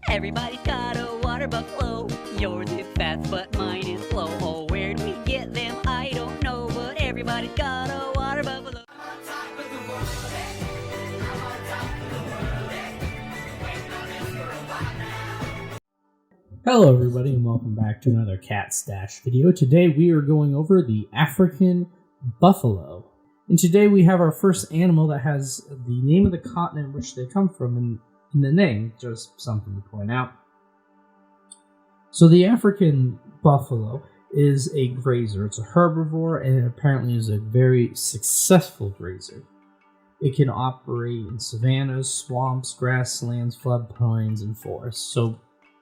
Everybody's got a water buffalo. Yours is fast, but mine is slow. Oh, where do we get them? I don't know, but everybody's got a water buffalo. Hello everybody and welcome back to another Cat Stash video. Today we are going over the African buffalo. And today we have our first animal that has the name of the continent which they come from in the name, just something to point out. So the African buffalo is a grazer. It's a herbivore and it apparently is a very successful grazer. It can operate in savannas, swamps, grasslands, floodplains, and forests. So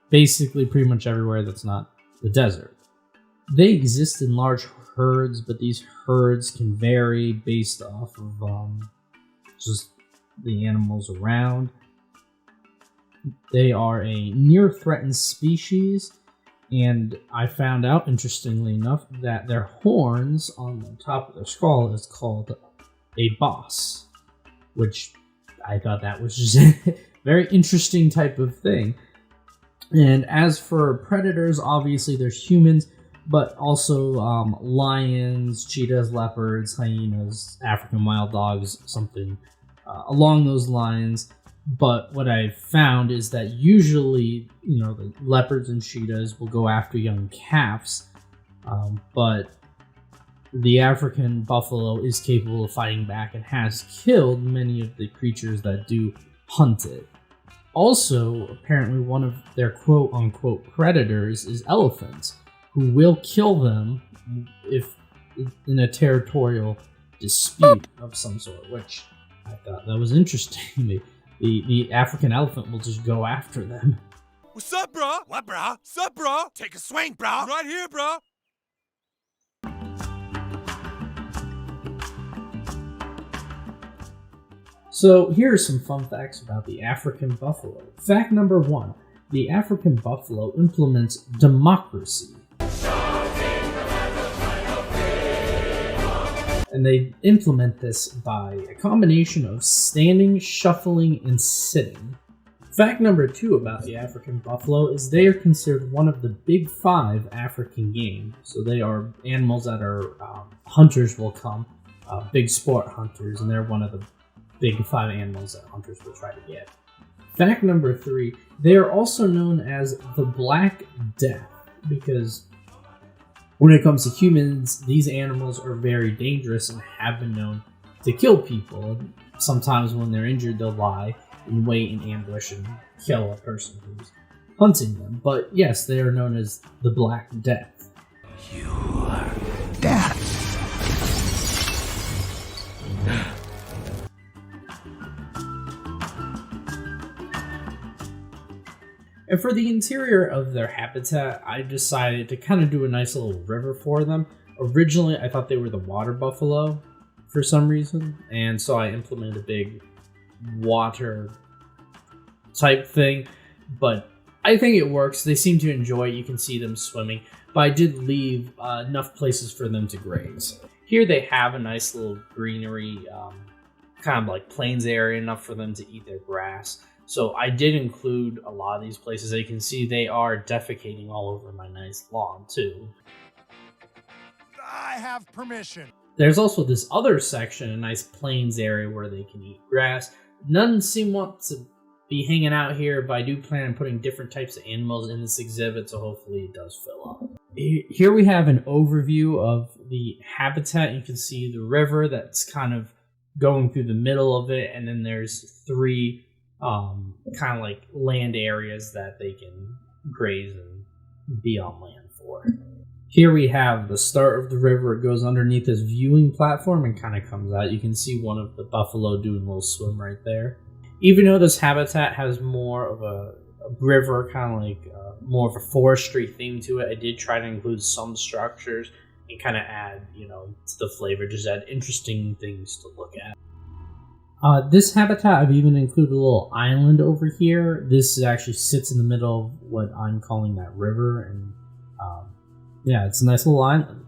basically pretty much everywhere that's not the desert. They exist in large herds, but these herds can vary based off of just the animals around. They are a near threatened species, and I found out, interestingly enough, that their horns on the top of their skull is called a boss, which I thought that was just a very interesting type of thing. And as for predators, obviously there's humans, but also lions, cheetahs, leopards, hyenas, African wild dogs, something along those lines. But what I've found is that usually, the leopards and cheetahs will go after young calves, but the African buffalo is capable of fighting back and has killed many of the creatures that do hunt it. Also, apparently one of their quote-unquote predators is elephants, who will kill them if in a territorial dispute of some sort, which I thought that was interesting. The African elephant will just go after them. What's up, bro? What, bro? Sup, bro? Take a swing, bro. Right here, bro. So here are some fun facts about the African buffalo. Fact number 1, the African buffalo implements democracy. And they implement this by a combination of standing, shuffling, and sitting. Fact number 2 about the African buffalo is they are considered one of the big 5 African game. So they are animals that are hunters will come, big sport hunters, and they're one of the big 5 animals that hunters will try to get. Fact number 3, they are also known as the Black Death because when it comes to humans, these animals are very dangerous and have been known to kill people. And sometimes when they're injured, they'll lie and wait in ambush and kill a person who's hunting them. But yes, they are known as the Black Death. You are death. And for the interior of their habitat, I decided to kind of do a nice little river for them. Originally, I thought they were the water buffalo for some reason, and so I implemented a big water type thing, but I think it works. They seem to enjoy it. You can see them swimming, but I did leave enough places for them to graze. Here they have a nice little greenery, kind of like plains area, enough for them to eat their grass. So I did include a lot of these places. As you can see, they are defecating all over my nice lawn, too. I have permission. There's also this other section, a nice plains area where they can eat grass. None seem want to be hanging out here, but I do plan on putting different types of animals in this exhibit, so hopefully it does fill up. Here we have an overview of the habitat. You can see the river that's kind of going through the middle of it, and then there's 3 kind of like land areas that they can graze and be on land for. Here we have the start of the river. It goes underneath this viewing platform and kind of comes out. You can see one of the buffalo doing a little swim right there. Even though this habitat has more of a river, kind of like more of a forestry theme to it, I did try to include some structures and kind of add, to the flavor, just add interesting things to look at. This habitat, I've even included a little island over here. This actually sits in the middle of what I'm calling that river, and it's a nice little island.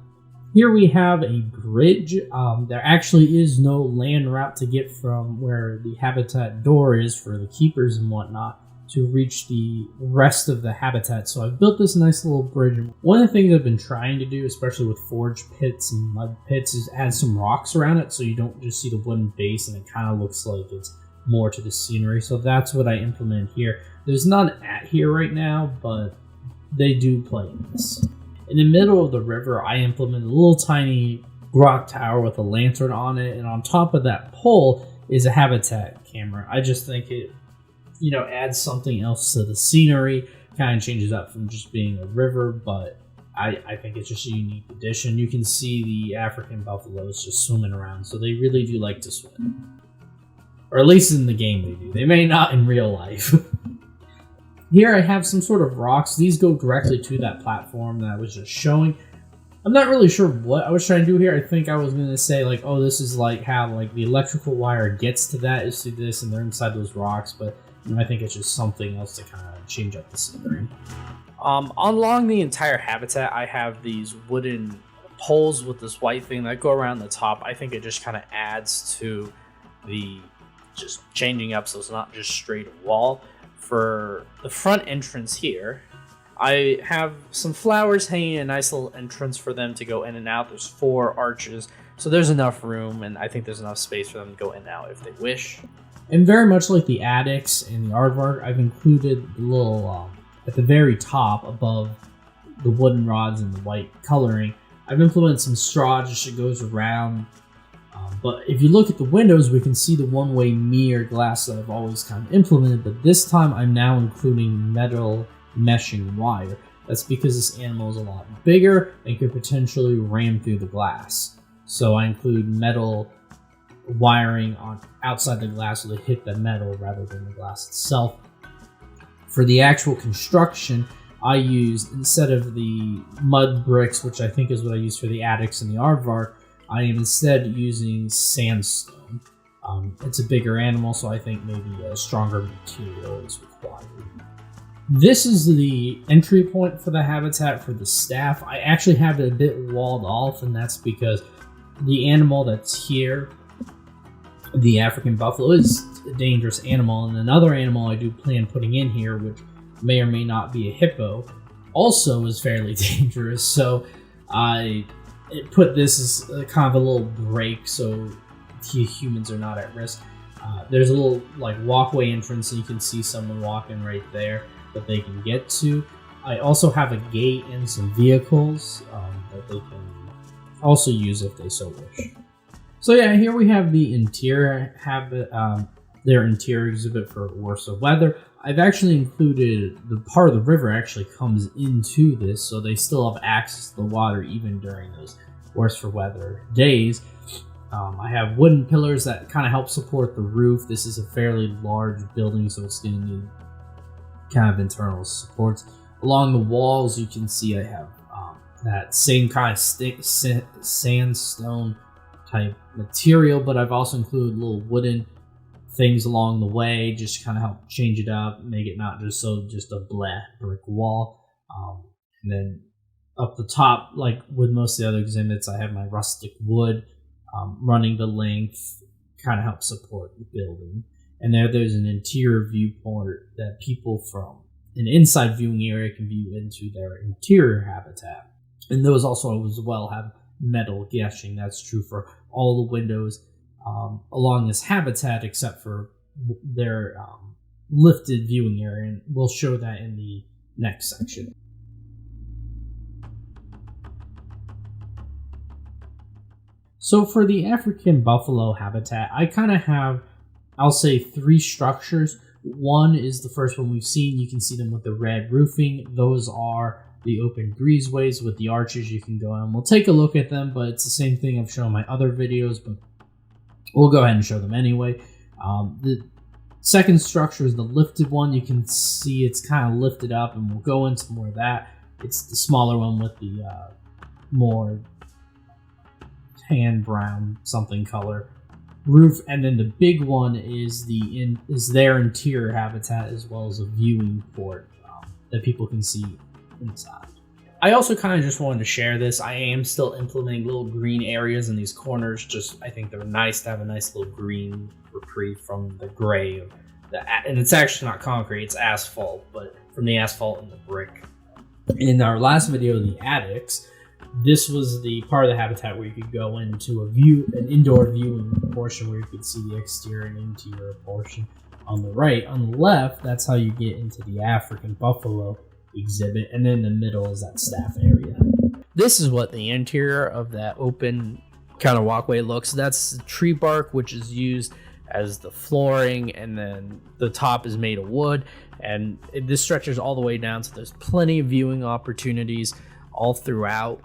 Here we have a bridge. There actually is no land route to get from where the habitat door is for the keepers and whatnot to reach the rest of the habitat. So I've built this nice little bridge. One of the things I've been trying to do, especially with forge pits and mud pits, is add some rocks around it so you don't just see the wooden base and it kind of looks like it's more to the scenery. So that's what I implement here. There's none at here right now, but they do play in this. In the middle of the river, I implement a little tiny rock tower with a lantern on it, and on top of that pole is a habitat camera. I just think it, adds something else to the scenery, kind of changes up from just being a river, but I think it's just a unique addition. You can see the African buffaloes just swimming around, so they really do like to swim. Or at least in the game they do. They may not in real life. Here I have some sort of rocks. These go directly to that platform that I was just showing. I'm not really sure what I was trying to do here. I think I was going to say, like, oh, this is like how like the electrical wire gets to that is through this, and they're inside those rocks, but I think it's just something else to kind of change up the scenery. Along the entire habitat, I have these wooden poles with this white thing that go around the top. I think it just kind of adds to the just changing up, so it's not just straight wall. For the front entrance here, I have some flowers hanging a nice little entrance for them to go in and out. There's 4 arches, so there's enough room, and I think there's enough space for them to go in and out if they wish. And very much like the attics and the aardvark, I've included the little, at the very top above the wooden rods and the white coloring, I've implemented some straw just so it goes around. But if you look at the windows, we can see the one-way mirror glass that I've always kind of implemented, but this time I'm now including metal meshing wire. That's because this animal is a lot bigger and could potentially ram through the glass. So I include metal wiring on outside the glass so they hit the metal rather than the glass itself. For the actual construction, I used, instead of the mud bricks, which I think is what I use for the attics and the aardvark, I am instead using sandstone. It's a bigger animal, so I think maybe a stronger material is required. This is the entry point for the habitat for the staff. I actually have it a bit walled off, and that's because the animal that's here, the African buffalo, is a dangerous animal, and another animal I do plan putting in here, which may or may not be a hippo, also is fairly dangerous, so I put this as kind of a little break so humans are not at risk. There's a little like walkway entrance, and you can see someone walking right there that they can get to. I also have a gate and some vehicles that they can also use if they so wish. So yeah, here we have the interior their interior exhibit for worse of weather. I've actually included the part of the river actually comes into this, so they still have access to the water even during those worse for weather days. I have wooden pillars that kind of help support the roof. This is a fairly large building, so it's going to need kind of internal supports. Along the walls, you can see I have that same kind of sandstone type material, but I've also included little wooden things along the way, just kind of help change it up, make it not just a blah brick wall. And then up the top, like with most of the other exhibits, I have my rustic wood running the length, kind of help support the building. And there's an interior viewport that people from an inside viewing area can view into their interior habitat. And those also as well have metal gashing. That's true for all the windows along this habitat except for their lifted viewing area, and we'll show that in the next section. So for the African buffalo habitat, I kind of have, I'll say, 3 structures. One is the first one we've seen. You can see them with the red roofing. Those are the open breezeways with the arches you can go in. We'll take a look at them, but it's the same thing I've shown in my other videos, but we'll go ahead and show them anyway. The second structure is the lifted one. You can see it's kind of lifted up, and we'll go into more of that. It's the smaller one with the more tan brown something color roof, and then the big one is their interior habitat as well as a viewing port that people can see inside. I also kind of just wanted to share this. I am still implementing little green areas in these corners. Just I think they're nice to have a nice little green reprieve from the gray of and it's actually not concrete, it's asphalt, but from the asphalt and the brick. In our last video, the attics, this was the part of the habitat where you could go into an indoor viewing portion where you could see the exterior and interior portion on the right. On the left, that's how you get into the African buffalo exhibit, and then in the middle is that staff area. This is what the interior of that open kind of walkway looks. That's tree bark, which is used as the flooring, and then the top is made of wood, and this stretches all the way down, so there's plenty of viewing opportunities all throughout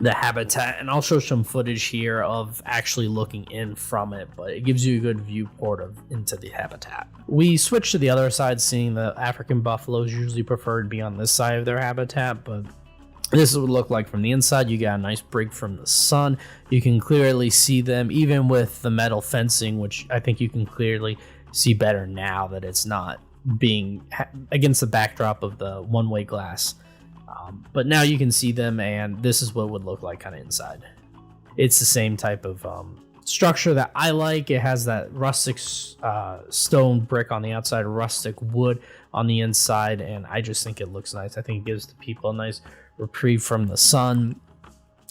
the habitat. And I'll show some footage here of actually looking in from it, but it gives you a good viewport into the habitat. We switched to the other side, seeing the African buffaloes usually prefer to be on this side of their habitat, but this is what it would look like from the inside. You got a nice break from the sun. You can clearly see them, even with the metal fencing, which I think you can clearly see better now that it's not being against the backdrop of the one-way glass. But now you can see them, and this is what it would look like kind of inside. It's the same type of structure that I like. It has that rustic stone brick on the outside, rustic wood on the inside, and I just think it looks nice. I think it gives the people a nice reprieve from the sun,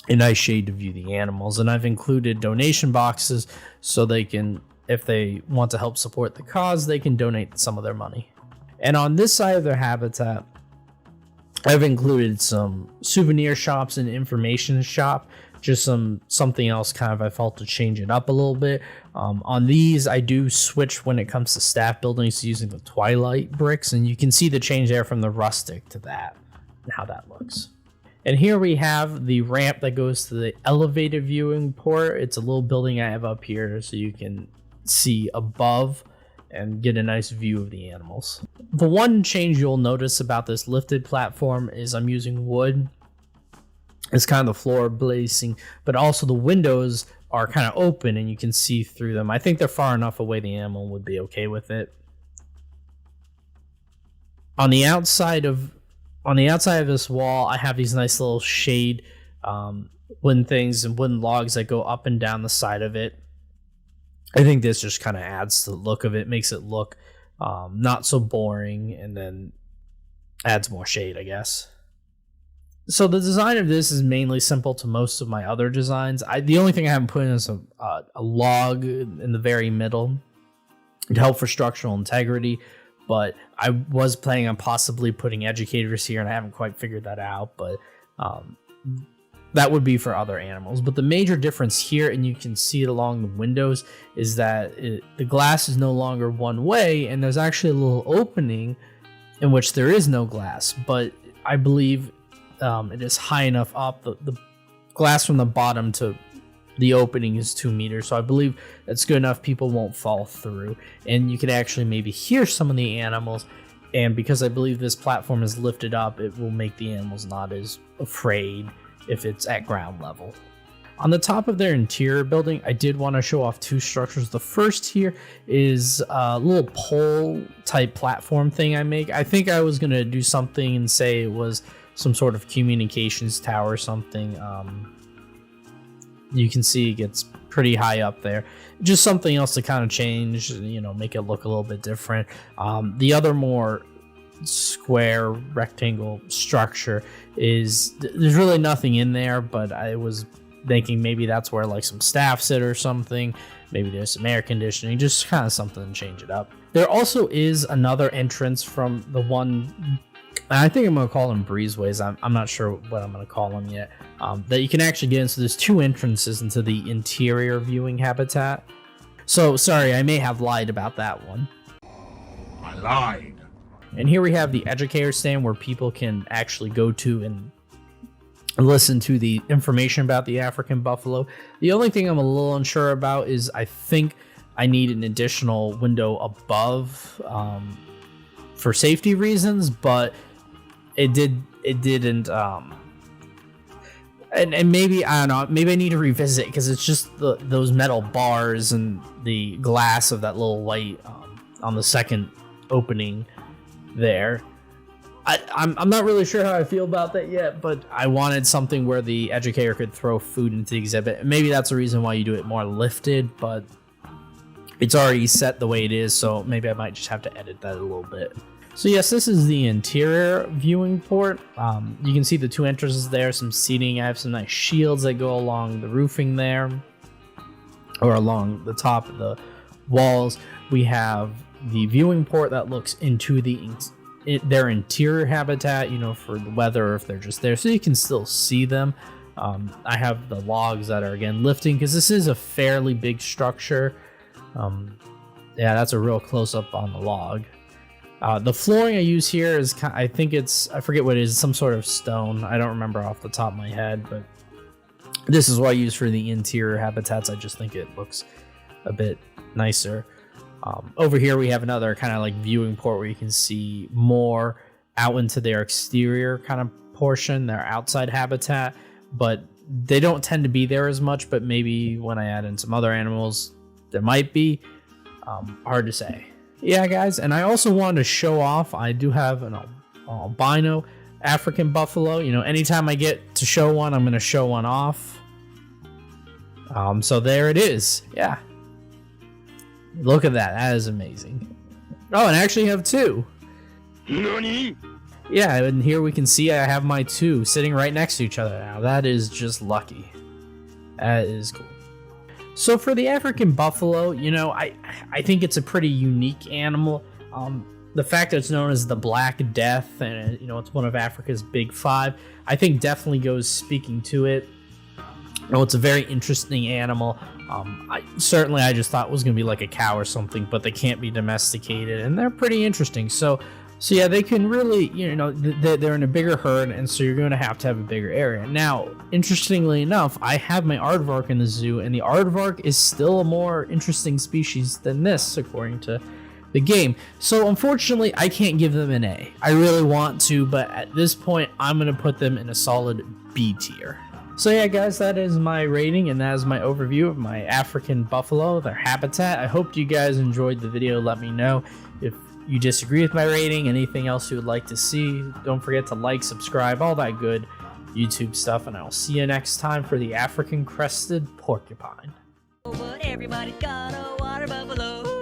a nice shade to view the animals. And I've included donation boxes so they can, if they want to help support the cause, they can donate some of their money. And on this side of their habitat, I've included some souvenir shops and information shop, just something else kind of I felt to change it up a little bit. On these, I do switch when it comes to staff buildings using the Twilight bricks, and you can see the change there from the rustic to that and how that looks. And here we have the ramp that goes to the elevated viewing port. It's a little building I have up here so you can see above and get a nice view of the animals. The one change you'll notice about this lifted platform is I'm using wood. It's kind of the floor blazing, but also the windows are kind of open and you can see through them. I think they're far enough away the animal would be okay with it. On the outside of this wall, I have these nice little shade wooden things and wooden logs that go up and down the side of it. I think this just kind of adds to the look of it, makes it look not so boring, and then adds more shade, I guess. So the design of this is mainly simple to most of my other designs. The only thing I haven't put in is a log in the very middle to help for structural integrity, but I was planning on possibly putting educators here, and I haven't quite figured that out, but that would be for other animals. But the major difference here, and you can see it along the windows, is that the glass is no longer one way, and there's actually a little opening in which there is no glass. But I believe it is high enough up. The glass from the bottom to the opening is 2 meters, so I believe that's good enough people won't fall through. And you can actually maybe hear some of the animals, and because I believe this platform is lifted up, it will make the animals not as afraid if it's at ground level. On the top of their interior building, I did want to show off 2 structures. The first here is a little pole type platform thing I make. I think I was going to do something and say it was some sort of communications tower or something. You can see it gets pretty high up there. Just something else to kind of change, make it look a little bit different. The other more square rectangle structure is there's really nothing in there, but I was thinking maybe that's where like some staff sit or something. Maybe there's some air conditioning, just kind of something to change it up. There also is another entrance from the one, I think I'm going to call them breezeways. I'm not sure what I'm going to call them yet, that you can actually get into. There's 2 entrances into the interior viewing habitat. So sorry, I may have lied about that one. I lied. And here we have the educator stand where people can actually go to and listen to the information about the African buffalo. The only thing I'm a little unsure about is I think I need an additional window above for safety reasons, but it didn't and maybe I don't know, maybe I need to revisit because it's just those metal bars and the glass of that little white on the second opening there. I'm not really sure how I feel about that yet, but I wanted something where the educator could throw food into the exhibit. Maybe that's the reason why you do it more lifted, but it's already set the way it is, so maybe I might just have to edit that a little bit. So yes, this is the interior viewing port. You can see the two entrances there, some seating. I have some nice shields that go along the roofing there, or along the top of the walls. We have the viewing port that looks into their interior habitat, you know, for the weather, or if they're just there, so you can still see them. I have the logs that are, again, lifting, because this is a fairly big structure. Yeah, that's a real close-up on the log. The flooring I use here is, I forget what it is, some sort of stone. I don't remember off the top of my head, but this is what I use for the interior habitats. I just think it looks a bit nicer. Over here we have another kind of like viewing port where you can see more out into their exterior kind of portion, their outside habitat, but they don't tend to be there as much, but maybe when I add in some other animals, there might be. Hard to say. Yeah, guys, and I also wanted to show off, I do have an albino African buffalo. You know, anytime I get to show one, I'm going to show one off. So there it is. Yeah. Look at that. That is amazing. Oh, and I actually have two. Nani? Yeah, and here we can see I have my two sitting right next to each other now. That is just lucky. That is cool. So for the African buffalo, you know, I think it's a pretty unique animal. The fact that it's known as the Black Death, and you know, it's one of Africa's big five, I think definitely goes speaking to it. You know, it's a very interesting animal. I just thought it was going to be like a cow or something, but they can't be domesticated, and they're pretty interesting. So yeah, they can really, you know, they're in a bigger herd, and so you're going to have a bigger area. Now, interestingly enough, I have my aardvark in the zoo, and the aardvark is still a more interesting species than this, according to the game. So unfortunately, I can't give them an A. I really want to, but at this point, I'm going to put them in a solid B tier. So yeah, guys, that is my rating, and that is my overview of my African buffalo, their habitat. I hope you guys enjoyed the video. Let me know if you disagree with my rating, anything else you would like to see. Don't forget to like, subscribe, all that good YouTube stuff, and I'll see you next time for the African crested porcupine. But everybody's got a water buffalo.